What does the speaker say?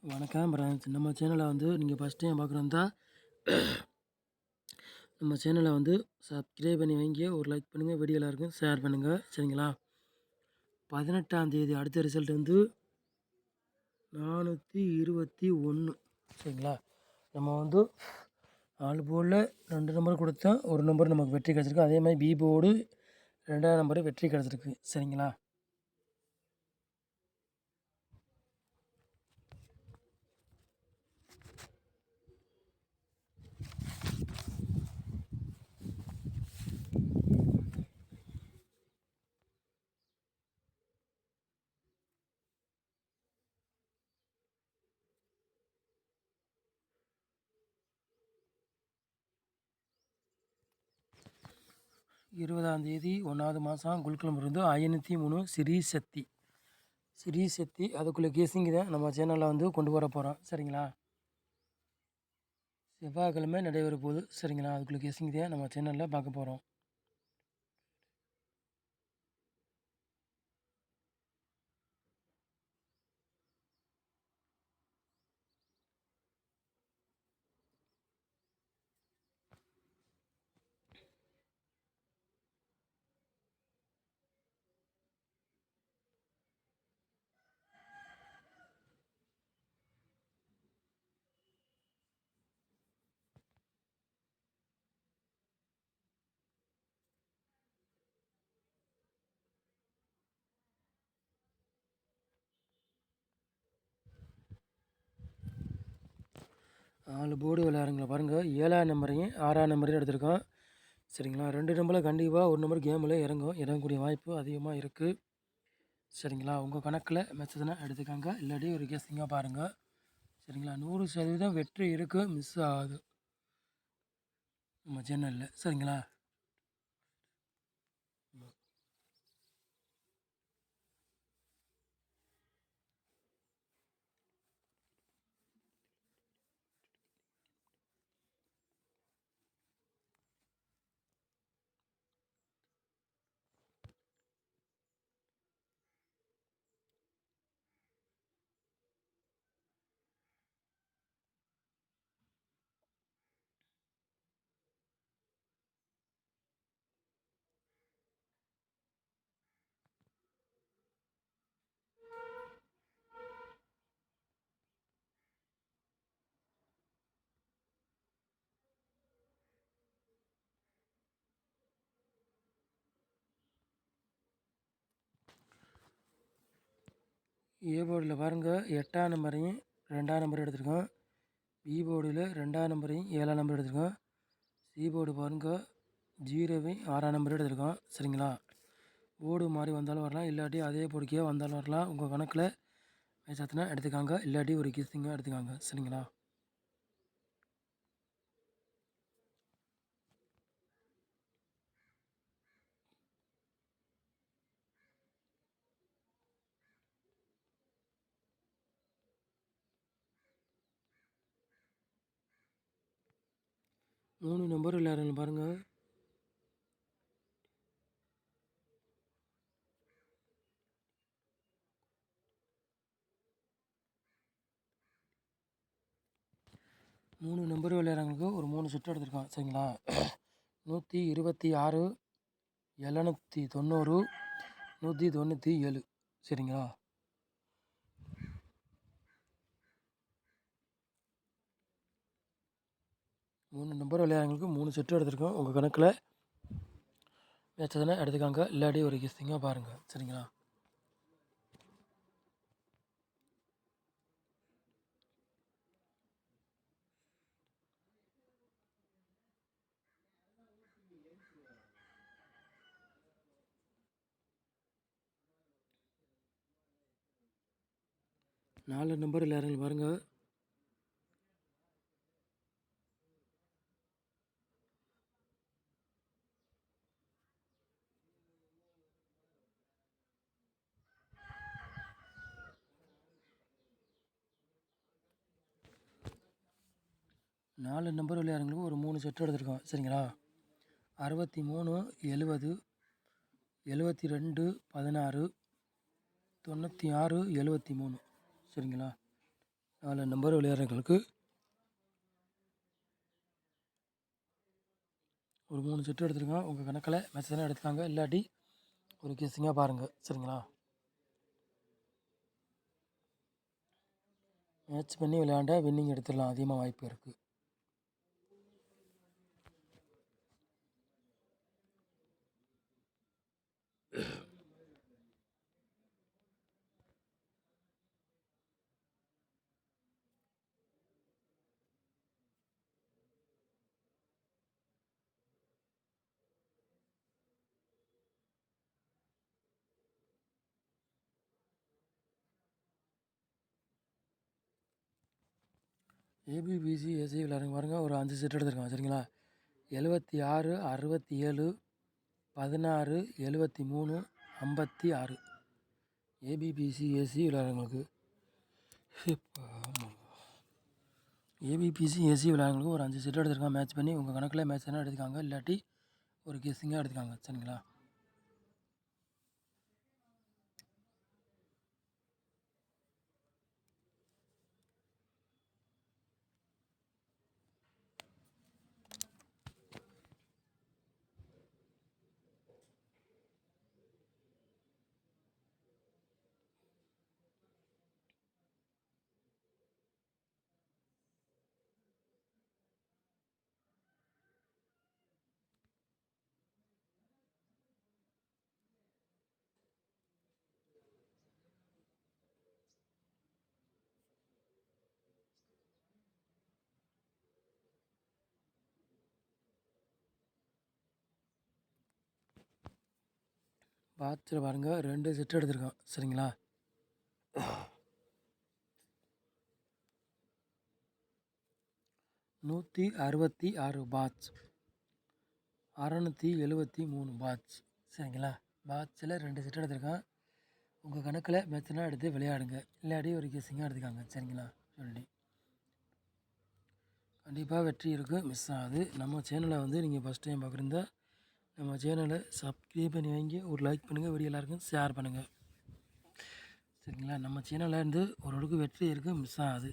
வணக்கம் ஃப்ரெண்ட்ஸ். நம்ம சேனலை வந்து நீங்கள் ஃபஸ்ட் டைம் பார்க்குறதா நம்ம சேனலை வந்து சப்ஸ்கிரைப் பண்ணி வைங்க, ஒரு லைக் பண்ணுங்கள், வீடியோ எல்லாருக்கும் ஷேர் பண்ணுங்கள், சரிங்களா? 18ஆம் தேதி அடுத்த ரிசல்ட் வந்து 421, சரிங்களா? நம்ம வந்து 4 போர்டில் 2 நம்பர் கொடுத்தா ஒரு நம்பர் நமக்கு வெற்றி கிடச்சிருக்கு. அதே மாதிரி பி போர்டு 2ஆம் நம்பர் வெற்றி கிடச்சிருக்கு, சரிங்களா? 20ஆம் தேதி 1வது மாதம் குல்குளம் இருந்து 503 ஸ்ரீ சக்தி அதுக்குள்ளே கேசிங் தான் நம்ம சேனலில் வந்து கொண்டு வர போகிறோம், சரிங்களா? செவ்வாய்க்கிழமை நடைபெற போகுது, சரிங்களா? அதுக்குள்ளே கேசிங் தான் நம்ம சேனலில் பார்க்க போகிறோம். நாலு போர்டு விளையாடுங்களா பாருங்கள். 7ஆம் நம்பரையும் 6ஆம் நம்பரையும் எடுத்திருக்கோம், சரிங்களா? 2 நம்பரில் கண்டிப்பாக ஒரு நம்பர் கேமில் இறங்கக்கூடிய வாய்ப்பு அதிகமாக இருக்குது, சரிங்களா? உங்கள் கணக்கில் மெச்சதுன்னா எடுத்துக்காங்க, இல்லாட்டி ஒரு கேசிங்காக பாருங்கள், சரிங்களா? 100% வெற்றி இருக்குது, மிஸ் ஆகாது நம்ம சேனலில், சரிங்களா? ஏ போர்டில் பாருங்கள் 8ஆம் நம்பரையும் 2ஆம் நம்பரையும் எடுத்திருக்கோம். பி போர்டில் 2ஆம் நம்பரையும் 7ஆம் நம்பர் எடுத்திருக்கோம். சி போர்டு பாருங்கள் 0வையும் 6ஆம் நம்பர் எடுத்திருக்கோம், சரிங்களா? போர்டு மாறி வந்தாலும் வரலாம், இல்லாட்டி அதே போர்டுக்கே வந்தாலும் வரலாம். உங்கள் கணக்கில் மேட்ச் எடுத்துக்காங்க, இல்லாட்டி ஒரு கெஸ்ஸிங்காக எடுத்துக்காங்க, சரிங்களா? மூணு நம்பர் விளையாடுங்க பாருங்கள். மூணு நம்பர் விளையாடுறவங்களுக்கு ஒரு 3 சுற்று எடுத்திருக்கோம், சரிங்களா? 126, 790, 197, சரிங்களா? மூணு நம்பர் விளையாடுறவங்களுக்கு 3 சுற்று எடுத்திருக்கோம். உங்கள் கணக்கில் மேட்சதுன்னா எடுத்துக்காங்க, இல்லாட்டி ஒரு கெஸ்ஸிங்காக பாருங்கள், சரிங்களா? நாலு நம்பர் விளையாடுறவங்க பாருங்கள். நாலு நம்பர் விளையாடுறவங்களுக்கு ஒரு 3 செட்டு எடுத்திருக்கோம், சரிங்களா? 63, 70, 72, 16, 96, 73, சரிங்களா? 4 நம்பர் விளையாடுறவங்களுக்கு ஒரு 3 செட்டு எடுத்துருக்கோம். உங்கள் கணக்கில் மேட்ச் தானே எடுத்துக்காங்க, இல்லாட்டி ஒரு கெஸ்ஸிங்காக பாருங்கள். சரிங்களா? மேட்ச் பண்ணி விளையாண்டா வின்னிங் எடுத்துடலாம், அதிகமாக வாய்ப்பு இருக்குது. ஏபிபிசி ஏசி விளையாடுங்க பாருங்கள். ஒரு 5 செட் எடுத்துருக்காங்க. சரிங்களா? 76, 67, 16, 73, 56. ஏபிபிசி ஏசி விளையாடுறவங்களுக்கு ஏபிபிசி ஏசி விளையாடுறவங்களுக்கு ஒரு 5 செட் எடுத்துருக்காங்க. மேட்ச் பண்ணி உங்கள் கணக்கில் மேட்ச் தானே எடுத்துக்காங்க, இல்லாட்டி ஒரு கெஸ்ஸிங்காக எடுத்துக்காங்க. சரிங்களா? பாட்சில் பாருங்கள், 2 செட் எடுத்துருக்கோம். சரிங்களா? 166 பாட்ச், 673 பாட்ச். சரிங்களா? பாட்சில் 2 செட் எடுத்துருக்கோம். உங்கள் கணக்கில் மேட்ச்னா எடுத்து விளையாடுங்க, இல்லாட்டி ஒரு கெஸ்ஸிங்காக எடுத்துக்காங்க. சரிங்களா? சொல்லி கண்டிப்பாக வெற்றி இருக்குது, மிஸ் ஆகுது. நம்ம சேனலை வந்து நீங்கள் ஃபஸ்ட் டைம் பார்க்குறதா நம்ம சேனலை சப்ஸ்கிரைப் பண்ணி வாங்கி ஒரு லைக் பண்ணுங்கள், வீடியோ எல்லாருக்கும் ஷேர் பண்ணுங்கள். சரிங்களா? நம்ம சேனலில் இருந்து ஓரளவுக்கு வெற்றி இருக்குது, மிஸ் ஆகுது.